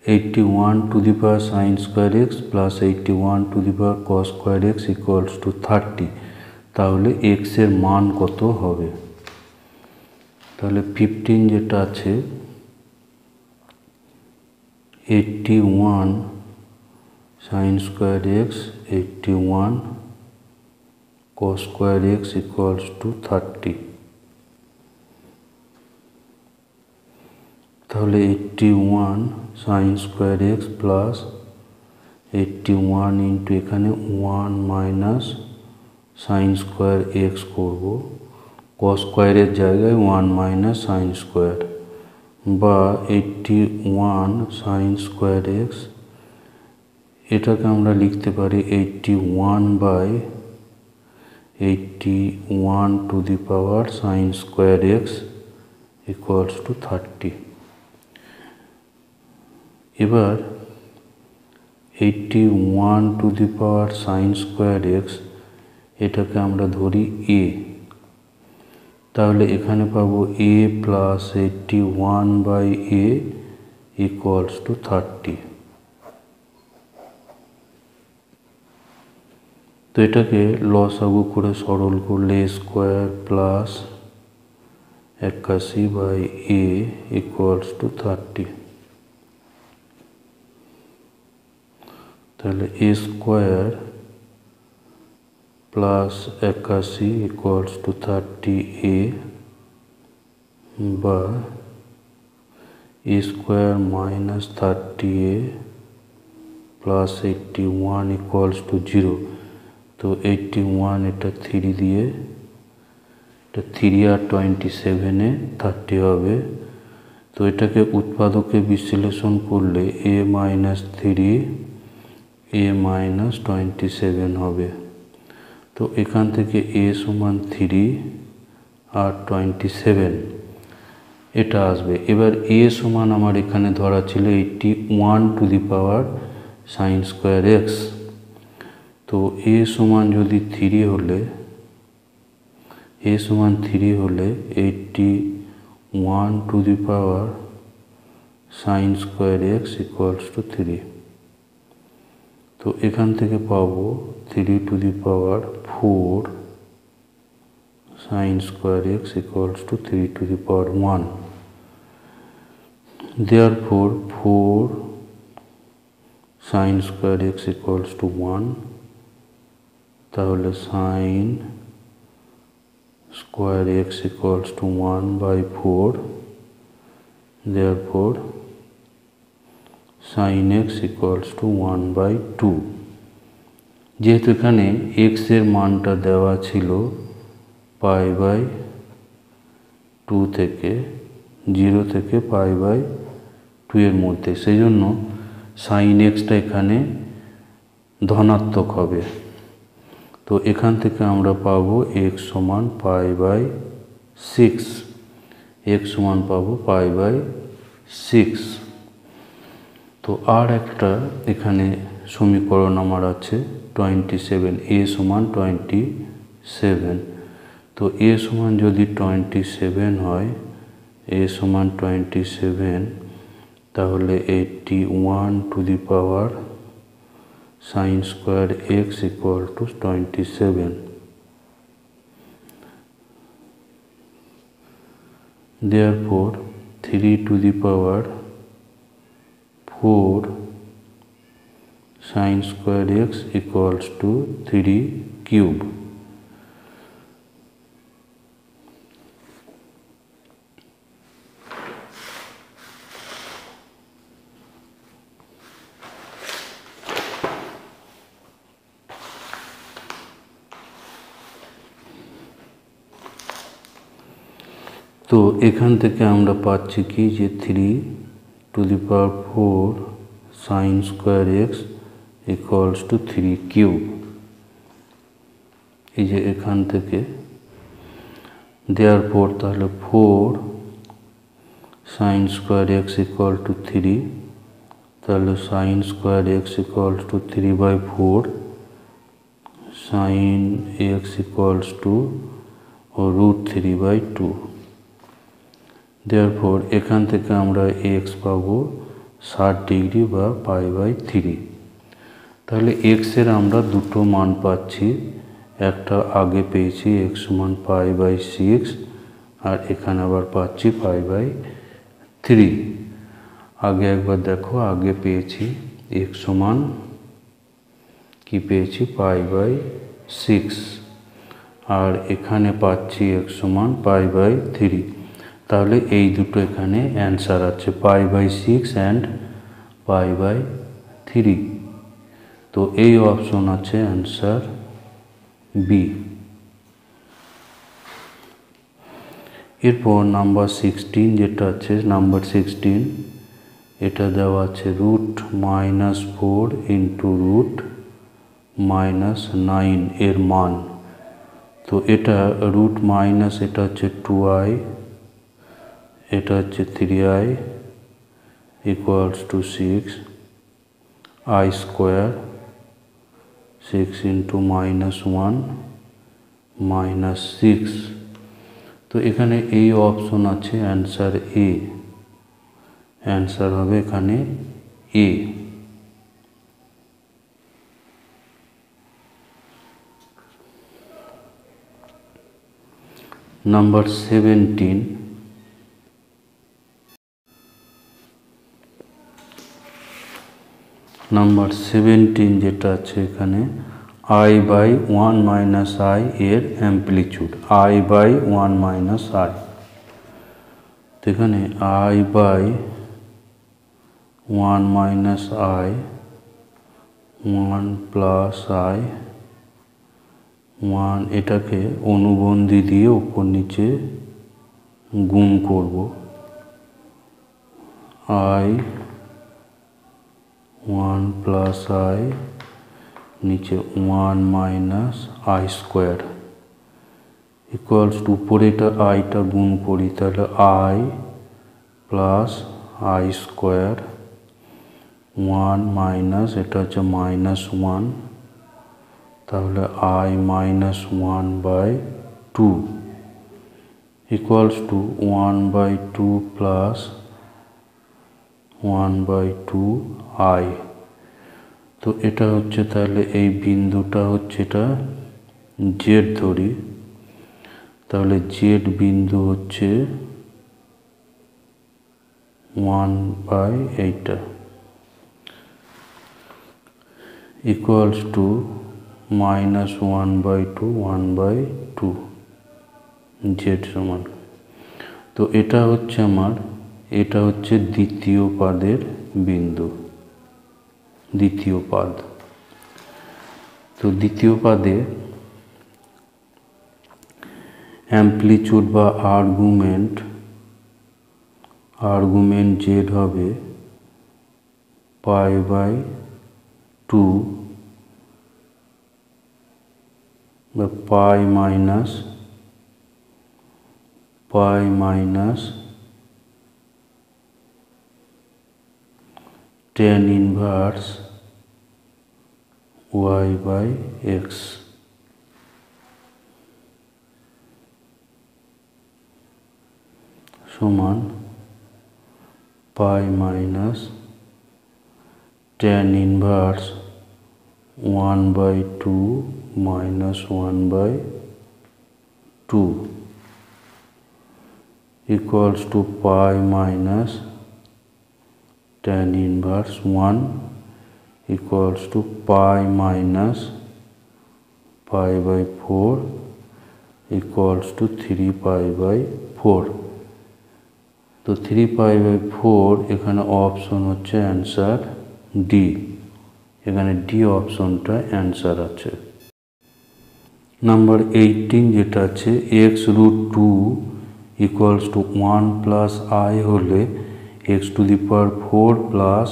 Speaker 1: 81 to the power sin square x plus 81 to the power cos square X equals two 30। তাহলে এক্স এর মান কত হবে? তাহলে 15 যেটা আছে 81 sin square x 81 cos square X equals two 30। তাহলে 81 sin square x plus 81 into এখানে 1 মাইনাস সাইন স্কোয়ার এক্স করবো, cos স্কোয়ারের জায়গায় 1 মাইনাস সাইন স্কোয়ার, বা 81 সাইন স্কোয়ার এক্স, এটাকে আমরা লিখতে পারি 81/81 two the power sine square X equals two 30। এবার 81 to the power sine square x এটাকে আমরা ধরি এ, তাহলে এখানে পাবো a plus 81/a equals to 30। তো এটাকে লসাগু করে সরল করলে square plus 81/a equals to 30। তাহলে a square plus 81 equals to 30a, বা a square minus 30a plus 81 equals to 0। তো 81 এটা 3 দিয়ে, এটা 3 আর 27-এ 30 হবে। তো এটাকে উৎপাদকে বিশ্লেষণ করলে a মাইনাস 3 a মাইনাস 27 হবে। তো এখান থেকে a সমান 3 আর 27 এটা আসবে। এবার a সমান আমার এখানে ধরা ছিল 81 to the power sine square x. তো a সমান যদি 3 হলে, a সমান 3 হলে 81 to the power sine square X equals to 3। তো এখান থেকে পাবো 3 to the power 4 sine square X equals to 3 to the power 1। Therefore 4 sine square X equals to 1। তাহলে sine square X equals to 1/4। Therefore sine X equals to 1/2। যেহেতু এখানে x এর মানটা দেওয়া ছিল π/2 থেকে 0 থেকে π/2 এর মধ্যে, সেই জন্য সাইন এক্সটা এখানে ধনাত্মক হবে। তো এখান থেকে আমরা পাবো এক্স সমান π/6, এক্স সমান পাবো π/6। তো আর একটা এখানে সমীকরণ আমার আছে 27, a সমান 27। তো a সমান যদি 27 হয়, a সমান 27, তাহলে 81 to the power sine square x equal to 27। Therefore 3 to the power 4 sin square x equals to 3 cube। তো এখান থেকে আমরা পাচ্ছি কি যে 3⁴ sin square X equals to 3 cube. এই যে এখান থেকে দেয়ারফর তাহলে 4 sin square x equal to 3, তাহলে sin square X equals two 3/4 sin x equals two √3/2। Therefore এখান থেকে আমরা এক্স পাবো 60 ডিগ্রি বা π/3। তাহলে এক্স এর আমরা দুটো মান পাচ্ছি, একটা আগে পেয়েছি এক্স সমান π/6 আর এখানে আবার পাচ্ছি π/3। আগে একবার দেখো, আগে পেয়েছি এক্স সমান কি পেয়েছি π/6 আর এখানে পাচ্ছি এক্স সমান π/3। তাহলে এই দুটো এখানে অ্যান্সার আছে π/6 অ্যান্ড π/3। তো এই অপশন আছে অ্যান্সার বি। এরপর নাম্বার 16 যেটা আছে, নাম্বার 16 এটা দেওয়া আছে √-4 ইন্টু √-9 এর মান। তো এটা এটা হচ্ছে 2i, এটা হচ্ছে 3i equals to 6, i square 6 into -1 -6। তো এখানে এই অপশন আছে অ্যান্সার এ, অ্যান্সার হবে এখানে এ। নাম্বার 17 যেটা আছে এখানে i/1 - i এর অ্যাম্পলিটিউড, i/1 - i। তো এখানে i/1 - i 1 প্লাস i 1, এটাকে অনুবন্ধী দিয়ে উপর নিচে গুণ করব। i/1 প্লাস i নিচে 1 minus i square equals two, উপরে এটা আইটা গুণ করি, তাহলে i plus i square 1 minus এটা হচ্ছে -1, তাহলে i -1/2 equals to 1/2 plus 1/2 i। তো এটা হচ্ছে, তাহলে এই বিন্দুটা হচ্ছে, এটা জেড ধরি, তাহলে জেড বিন্দু হচ্ছে 1/8 ইকুয়ালস টু -1/2 1/2 জেড সমান। তো এটা হচ্ছে আমার, এটা হচ্ছে দ্বিতীয় পাদের বিন্দু, দ্বিতীয় পাদ। তো দ্বিতীয় পাদে অ্যাম্পলিটিউড বা আর্গুমেন্ট জেড হবে π/2 বা পাই মাইনাস tan ইনভার্স y/x সমান পাই minus tan inverse 1/2 minus 1/2 equals to pi minus tan inverse 1 equals to pi minus pi/4 equals to 3pi/4। তো 3pi/4 এখানে অপশন হচ্ছে অ্যান্সার ডি, এখানে ডি অপশনটা অ্যান্সার আছে। নাম্বার 18 যেটা আছে x√2 equals to 1 plus i হলে x to the power 4 plus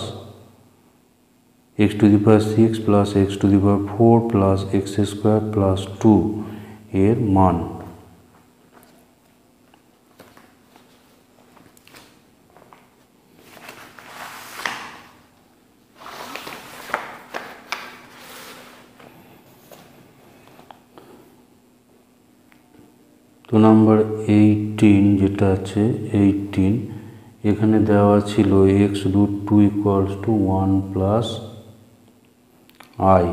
Speaker 1: x to the power 6 plus x to the power 4 plus x square plus 2 এর মান। তো নাম্বার 18 যেটা আছে 18 এখানে দেওয়া ছিল X root 2 equals to 1 plus I.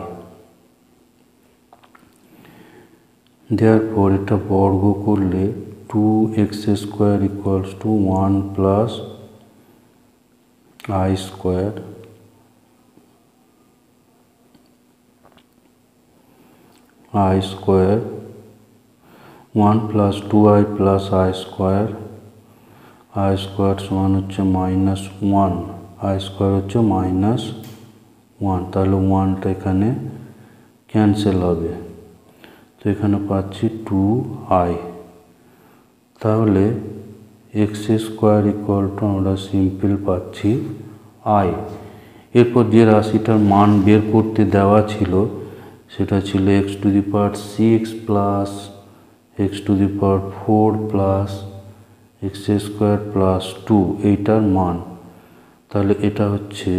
Speaker 1: Therefore এটা বর্গ করলে 2x square equals to 1 plus I square (1 plus 2i plus I square সমান হচ্ছে -1, আই স্কোয়ার হচ্ছে -1, তাহলে 1টা এখানে ক্যান্সেল হবে। তো এখানে পাচ্ছি 2i। তাহলে এক্স স্কোয়ার ইকুয়াল টু আমরা সিম্পল পাচ্ছি i। এরপর যে রাশিটার মান বের করতে দেওয়া ছিল সেটা ছিল x to the power 6 plus x to the power 4 plus x square plus 2, এইটার মান। তাহলে এটা হচ্ছে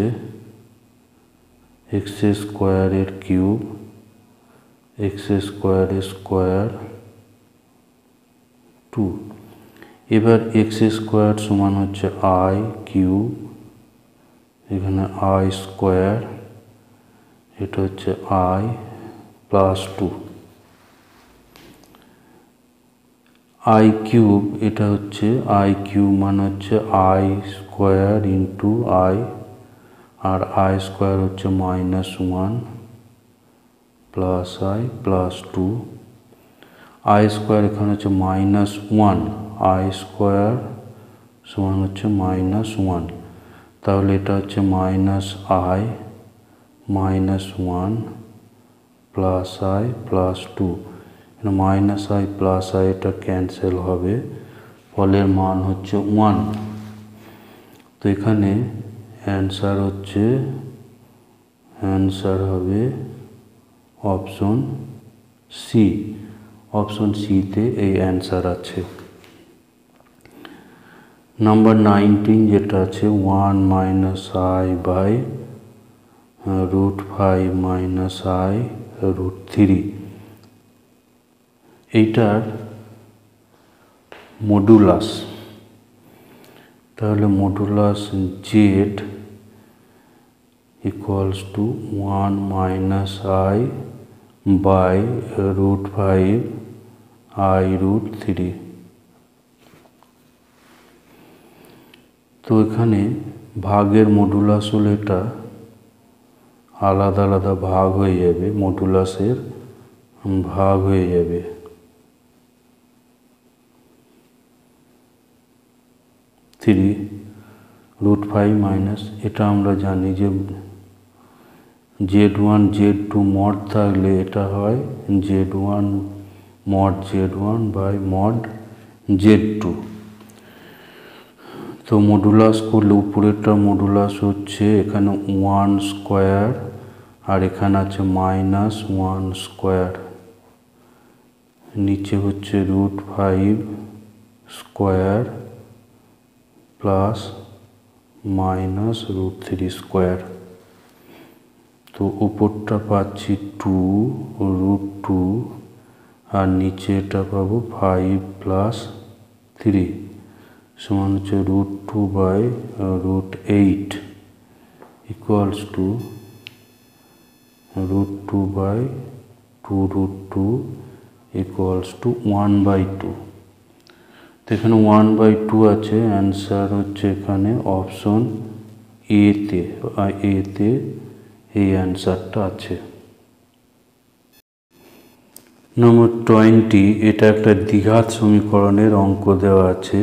Speaker 1: এক্স স্কোয়ারের কিউব এক্স স্কোয়ারের স্কোয়ার 2। এবার এক্স স্কোয়ার সমান হচ্ছে আই কিউব, এখানে আই স্কোয়ার, এটা হচ্ছে আই প্লাস 2। আই কিউব এটা হচ্ছে আই কিউব মানে হচ্ছে আই স্কোয়ার ইন্টু আই, আর আই স্কোয়ার হচ্ছে -1 plus I plus 2। I square এখানে হচ্ছে -1, আই স্কোয়ার সমান হচ্ছে -1, তাহলে এটা হচ্ছে -i -1 plus I plus 2, -i plus I এটা ক্যান্সেল হবে, ফলের মান হচ্ছে 1। তো এখানে অ্যান্সার হবে অপশন সি। অপশন সিতে এই অ্যান্সার আছে। নাম্বার 19 যেটা আছে 1 minus I by √5 minus I √3, এইটার মডুলাস। তাহলে modulus Z equals to 1 minus I by √5 I √3। তো এখানে ভাগের মডুলাস হলে এটা আলাদা আলাদা ভাগ হয়ে যাবে, মডুলাসের ভাগ হয়ে যাবে। 3 √5 মাইনাস, এটা আমরা জানি যে Z1 Z2 মড থাকলে এটা হয় Z1 mod Z1 by mod Z2। তো মডুলাস করলে উপরেরটা মডুলাস হচ্ছে এখানে 1 স্কোয়ার আর এখানে আছে -1 স্কোয়ার, নিচে হচ্ছে √5 স্কোয়ার প্লাস -√3 স্কোয়ার। তো উপরটা পাচ্ছি 2 √2 আর নিচে এটা পাবো 5 প্লাস 3 সমান হচ্ছে √2 by √8 equals to √2 by 2√2 equals to 1/2। তো এখানে 1/2 আছে, অ্যান্সার হচ্ছে এখানে অপশন এতে এই অ্যান্সারটা আছে। নম্বর 20 এটা একটা দ্বিঘাত সমীকরণের অঙ্ক দেওয়া আছে।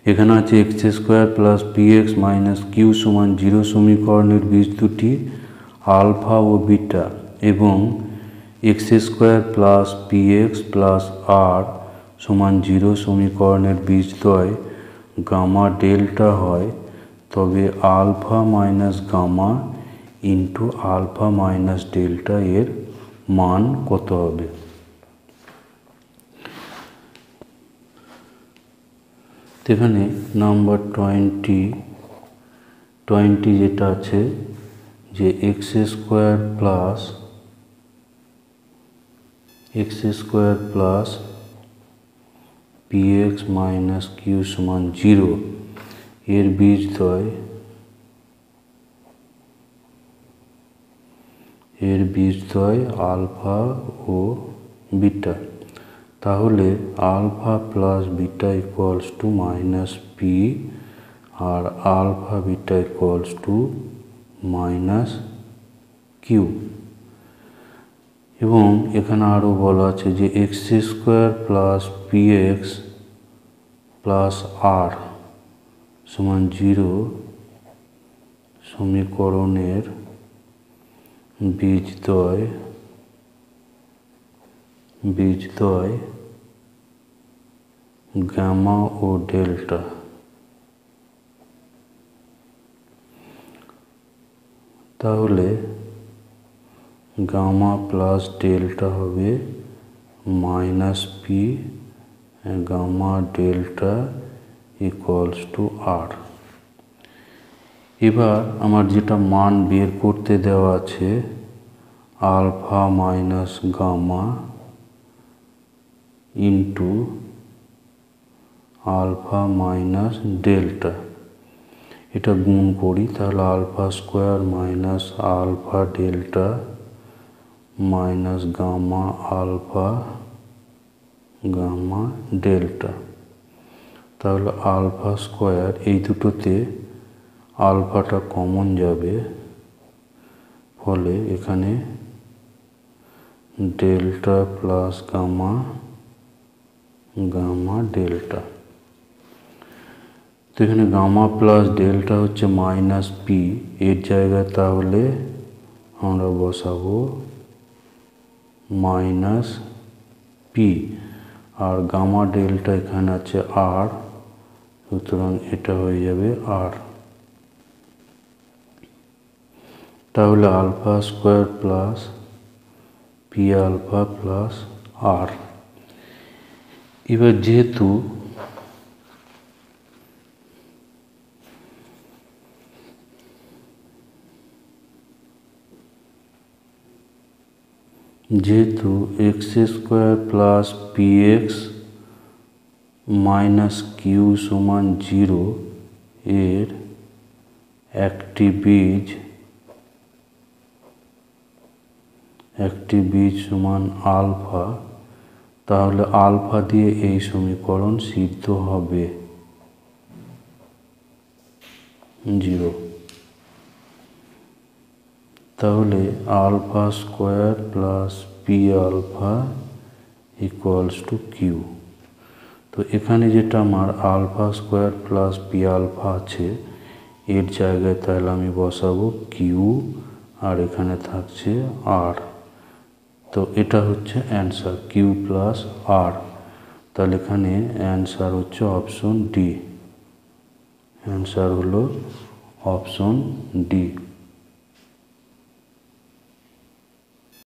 Speaker 1: এখানে আছে x square plus px minus Q সমান 0 সমীকরণের বীজ দুটি আলফা ও বিটা এবং x square plus px plus r সমান 0 সমীকরণের বীজদ্বয় গামা ডেল্টা হয়, তবে alpha minus gamma into alpha minus delta এর মান কত হবে? এখানে নাম্বার 20 যেটা আছে যে x square plus P x minus Q সমান 0 এর বীজদ্বয় আলফা ও বিটা। তাহলে alpha plus beta equals to minus P আর alpha beta equals to minus q. এবং এখানে আরও বলা আছে যে x square plus P x plus r সমান 0 সমীকরণের বীজদ্বয় গামা ও ডেল্টা। তাহলে গামা প্লাস ডেল্টা হবে minus p gamma delta equals to r. এবার আমার যেটা মান বের করতে দেওয়া আছে alpha minus gamma into alpha minus delta, এটা গুণ করি তাহলে alpha square minus alpha delta minus gamma alpha gamma delta. তাহলে আলফা স্কোয়ার, এই দুটোতে আলফাটা কমন যাবে, ফলে এখানে delta plus gamma gamma delta. তো এখানে গামা প্লাস ডেল্টা হচ্ছে মাইনাস পি, এর জায়গায় তাহলে আমরা বসাবো মাইনাস পি, আর গামা ডেল্টা এখানে আছে আর, সুতরাং এটা হয়ে যাবে আর। তাহলে alpha square plus P alpha plus R. এবার যেহেতু X square plus P x minus Q সমান 0 এর একটি বীজ সমান আলফা, তাহলে আলফা দিয়ে এই সমীকরণ সিদ্ধ হবে 0। তাহলে alpha square plus P alpha equals to Q. তো এখানে যেটা আমার alpha square plus P alpha আছে, এর জায়গায় তাহলে আমি বসাবো কিউ, আর এখানে থাকছে আর। তো এটা হচ্ছে অ্যান্সার, কিউ প্লাস আর। তাহলে এখানে অ্যান্সার হচ্ছে অপশন ডি। অ্যান্সার হলো অপশন ডি।